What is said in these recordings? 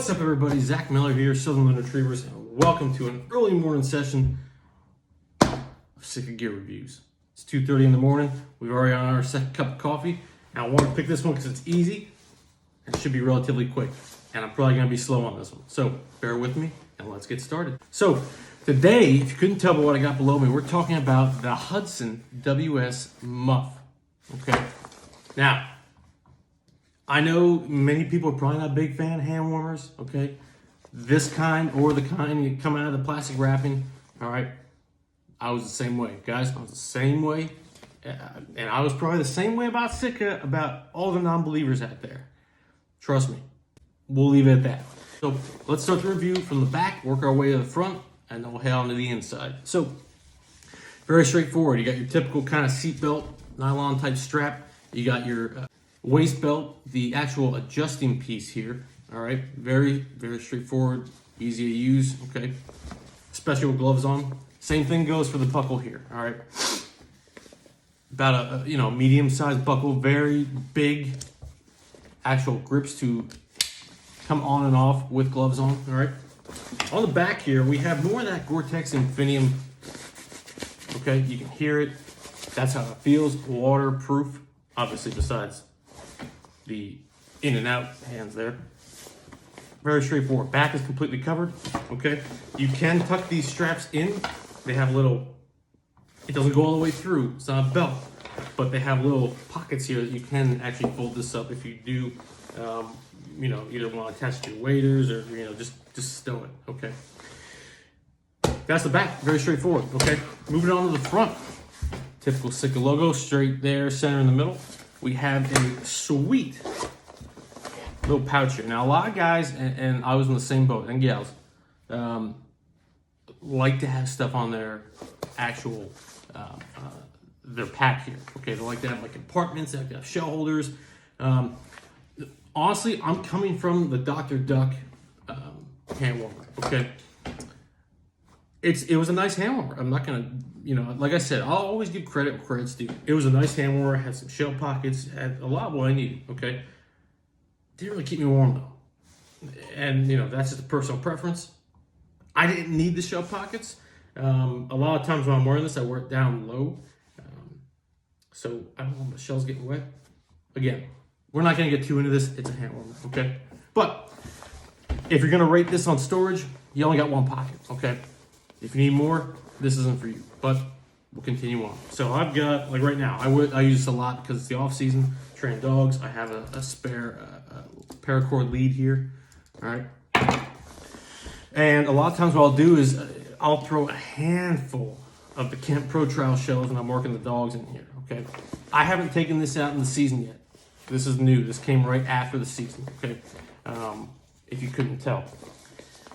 What's up, everybody? Zach Miller here, Southern Retrievers, and welcome to an early morning session of Sitka Gear reviews. It's 2:30 in the morning. We've already on our second cup of coffee, and I want to pick this one because it's easy and it should be relatively quick. And I'm probably going to be slow on this one, so bear with me and let's get started. So today, if you couldn't tell by what I got below me, we're talking about the Hudson WS Muff. Okay, now I know many people are probably not a big fan of hand warmers, okay? This kind or the kind that come out of the plastic wrapping, all right? I was the same way, guys. I was the same way. And I was probably the same way about Sitka, about all the non-believers out there. Trust me. We'll leave it at that. So let's start the review from the back, work our way to the front, and then we'll head on to the inside. So very straightforward. You got your typical kind of seatbelt, nylon type strap. You got your waist belt, the actual adjusting piece here. All right, very straightforward, easy to use. Okay, especially with gloves on. Same thing goes for the buckle here. All right, about a medium-sized buckle, very big actual grips to come on and off with gloves on. All right, on the back here we have more of that GORE-TEX INFINIUM. Okay, you can hear it. That's how it feels. Waterproof, obviously, besides the in and out hands there. Very straightforward. Back is completely covered. Okay, you can tuck these straps in. They have little, it doesn't go all the way through, it's not a belt, but they have little pockets here that you can actually fold this up if you do either want to attach to your waders or just stow it. Okay, that's the back. Very straightforward. Okay, moving on to the front. Typical Sitka logo straight there, center in the middle. We have a sweet little pouch here. Now, a lot of guys, and I was in the same boat, and gals, like to have stuff on their actual, their pack here. Okay, they like to have like compartments, they like to have shell holders. Honestly, I'm coming from the Dr. Duck hand warmer, okay? It was a nice hand warmer. I'm not gonna, like I said, I'll always give credit where credit's due. It was a nice hand warmer, had some shell pockets, had a lot of what I needed, okay? Didn't really keep me warm though. And that's just a personal preference. I didn't need the shell pockets. A lot of times when I'm wearing this, I wear it down low. So I don't want my shells getting wet. Again, we're not gonna get too into this. It's a hand warmer, okay? But if you're gonna rate this on storage, you only got one pocket, okay? If you need more, this isn't for you, but we'll continue on. So I've got, like right now, I use this a lot because it's the off season, training dogs. I have a spare paracord lead here, all right? And a lot of times what I'll do is I'll throw a handful of the Kent Pro Trial shells when I'm working the dogs in here, okay? I haven't taken this out in the season yet. This is new. This came right after the season, okay? If you couldn't tell.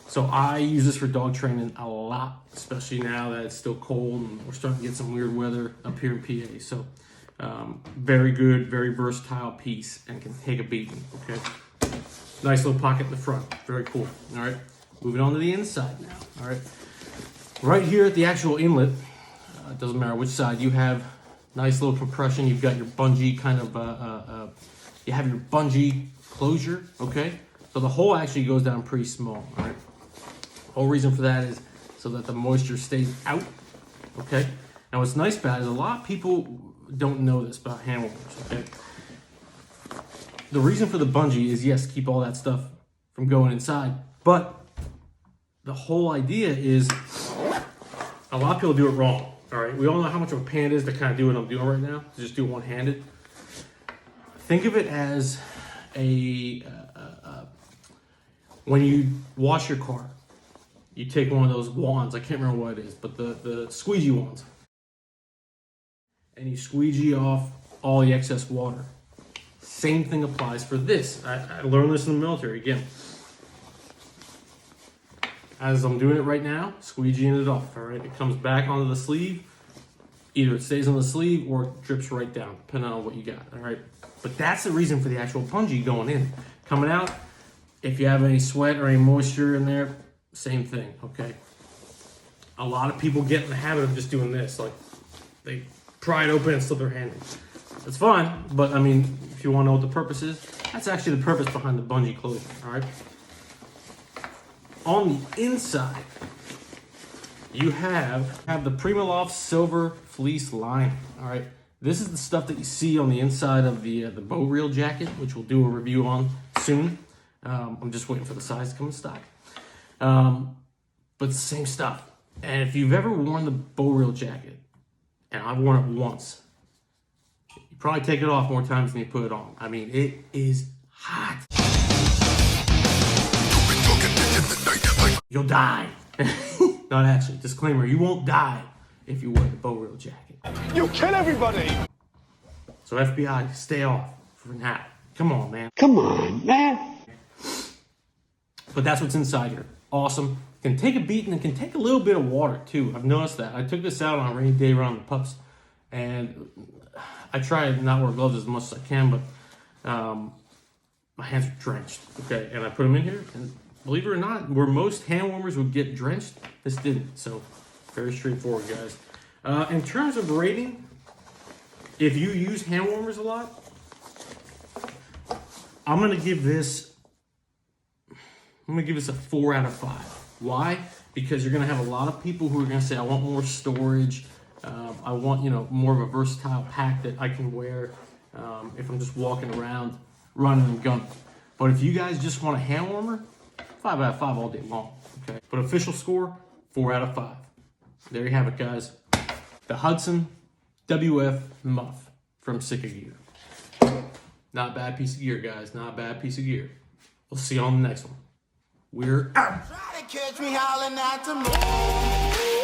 So I use this for dog training a lot, especially now that it's still cold and we're starting to get some weird weather up here in PA. So very good, very versatile piece and can take a beating, okay? Nice little pocket in the front, very cool, all right? Moving on to the inside now, all right? Right here at the actual inlet, it doesn't matter which side, you have nice little compression. You've got your bungee kind of, you have your bungee closure, okay? So the hole actually goes down pretty small, all right? The whole reason for that is so that the moisture stays out, okay? Now what's nice about it is a lot of people don't know this about hand warmers, okay? The reason for the bungee is, yes, keep all that stuff from going inside, but the whole idea is a lot of people do it wrong, all right? We all know how much of a pain it is to kind of do what I'm doing right now, to just do it one-handed. Think of it as when you wash your car, you take one of those wands, I can't remember what it is, but the squeegee wands, and you squeegee off all the excess water. Same thing applies for this. I learned this in the military, again. As I'm doing it right now, squeegeeing it off, all right? It comes back onto the sleeve. Either it stays on the sleeve or it drips right down, depending on what you got, all right? But that's the reason for the actual bungee going in. Coming out, if you have any sweat or any moisture in there, same thing, okay? A lot of people get in the habit of just doing this, like they pry it open and slip their hand in. It's fine, but I mean, if you want to know what the purpose is, that's actually the purpose behind the bungee closure, all right? on the inside, you have the PrimaLoft Silver fleece lining. All right, this is the stuff that you see on the inside of the bow reel jacket, which we'll do a review on soon. I'm just waiting for the size to come in stock. But it's the same stuff. And if you've ever worn the bow reel jacket, and I've worn it once, you probably take it off more times than you put it on. I mean, it is hot. You'll die. Not actually. Disclaimer, you won't die if you wear the bow reel jacket. You'll kill everybody. So FBI, stay off for now. Come on, man. Come on, man. But that's what's inside here. Awesome. Can take a beating and can take a little bit of water too. I've noticed that. I took this out on a rainy day around the pups, and I try to not wear gloves as much as I can, but my hands are drenched. Okay, and I put them in here, and believe it or not, where most hand warmers would get drenched, this didn't. So very straightforward, guys. In terms of rating, if you use hand warmers a lot, I'm gonna give this a 4 out of 5. Why? Because you're gonna have a lot of people who are gonna say, I want more storage. I want, more of a versatile pack that I can wear if I'm just walking around, running and gunning. But if you guys just want a hand warmer, 5 out of 5 all day long. Okay. But official score, 4 out of 5. There you have it, guys. The Hudson WS Muff from Sitka Gear. Not a bad piece of gear, guys. Not a bad piece of gear. We'll see you on the next one. We're out. Try to catch me howling at the moon.